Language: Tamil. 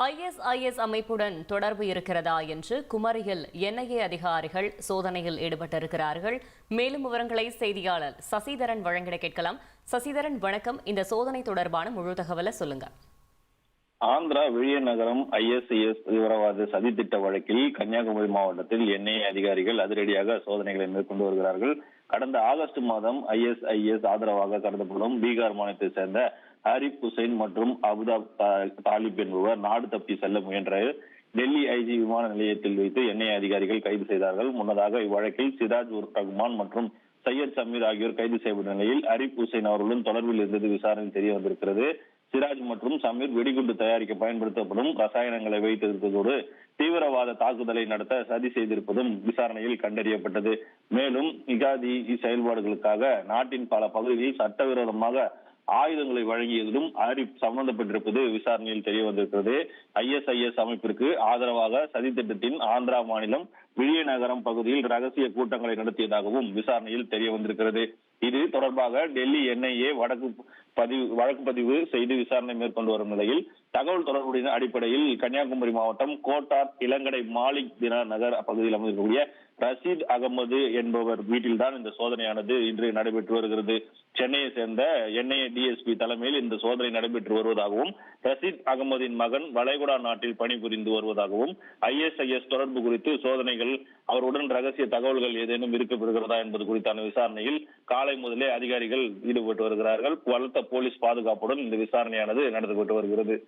ISIS அமைப்புடன் தொடர்பு இருக்கிறதா என்று குமரியில் NIA அதிகாரிகள் சோதனையில் ஈடுபட்டிருக்கிறார்கள். மேலும் விவரங்களை செய்தியாளர் சசிதரன் வழங்கிட கேட்கலாம். சசிதரன், வணக்கம். இந்த சோதனை தொடர்பான முழு தகவலை சொல்லுங்க. ஆந்திரா விஜயநகரம் ISIS தீவிரவாத சதித்திட்ட வழக்கில் கன்னியாகுமரி மாவட்டத்தில் NIA அதிகாரிகள் அதிரடியாக சோதனைகளை மேற்கொண்டு வருகிறார்கள். கடந்த ஆகஸ்ட் மாதம் ISIS ஆதரவாக கருதப்படும் பீகார் மாநிலத்தை சேர்ந்த ஹாரிப் ஹுசைன் மற்றும் அபுதாப் தாலிப் என்பவர் நாடு தப்பி செல்ல முயன்ற டெல்லி IG விமான நிலையத்தில் வைத்து NIA அதிகாரிகள் கைது செய்தார்கள். முன்னதாக இவ்வழக்கில் சிராஜ் உர் ரஹ்மான் மற்றும் சையத் சமீர் ஆகியோர் கைது செய்யப்பட்ட நிலையில் ஹாரிப் ஹுசைன் அவர்களுடன் தொடர்பில் இருந்தது விசாரணையில் தெரிய வந்திருக்கிறது. சிராஜ் மற்றும் சமீர் வெடிகுண்டு தயாரிக்க பயன்படுத்தப்படும் ரசாயனங்களை வைத்திருப்பதோடு தீவிரவாத தாக்குதலை நடத்த சதி செய்திருப்பதும் விசாரணையில் கண்டறியப்பட்டது. மேலும் இகாதி செயல்பாடுகளுக்காக நாட்டின் பல பகுதிகளில் சட்டவிரோதமாக ஆயுதங்களை வழங்கியதிலும் ஆரிப் சம்பந்தப்பட்டிருப்பது விசாரணையில் தெரிய வந்திருக்கிறது. ISIS அமைப்பிற்கு ஆதரவாக சதி திட்டத்தின் ஆந்திரா மாநிலம் விஜயநகரம் பகுதியில் ரகசிய கூட்டங்களை நடத்தியதாகவும் விசாரணையில் தெரிய வந்திருக்கிறது. இது தொடர்பாக டெல்லி NIA வழக்கு பதிவு செய்து விசாரணை மேற்கொண்டு வரும் நிலையில் தகவல் தொடர்புடைய அடிப்படையில் கன்னியாகுமரி மாவட்டம் கோட்டார் இளங்கடை மாலிக் தினார் நகர் பகுதியில் அமைந்திருக்கக்கூடிய ரஷீத் அகமது என்பவர் வீட்டில்தான் இந்த சோதனையானது இன்று நடைபெற்று வருகிறது. சென்னையை சேர்ந்த NIA DSP தலைமையில் இந்த சோதனை நடைபெற்று வருவதாகவும் ரஷீத் அகமதின் மகன் வளைகுடா நாட்டில் பணிபுரிந்து வருவதாகவும் ISIS தொடர்பு குறித்து சோதனைகள் அவருடன் ரகசிய தகவல்கள் ஏதேனும் இருக்கப்படுகிறதா என்பது குறித்தான விசாரணையில் காலை முதலே அதிகாரிகள் ஈடுபட்டு வருகிறார்கள். பலத்த போலீஸ் பாதுகாப்புடன் இந்த விசாரணையானது நடத்தப்பட்டு வருகிறது.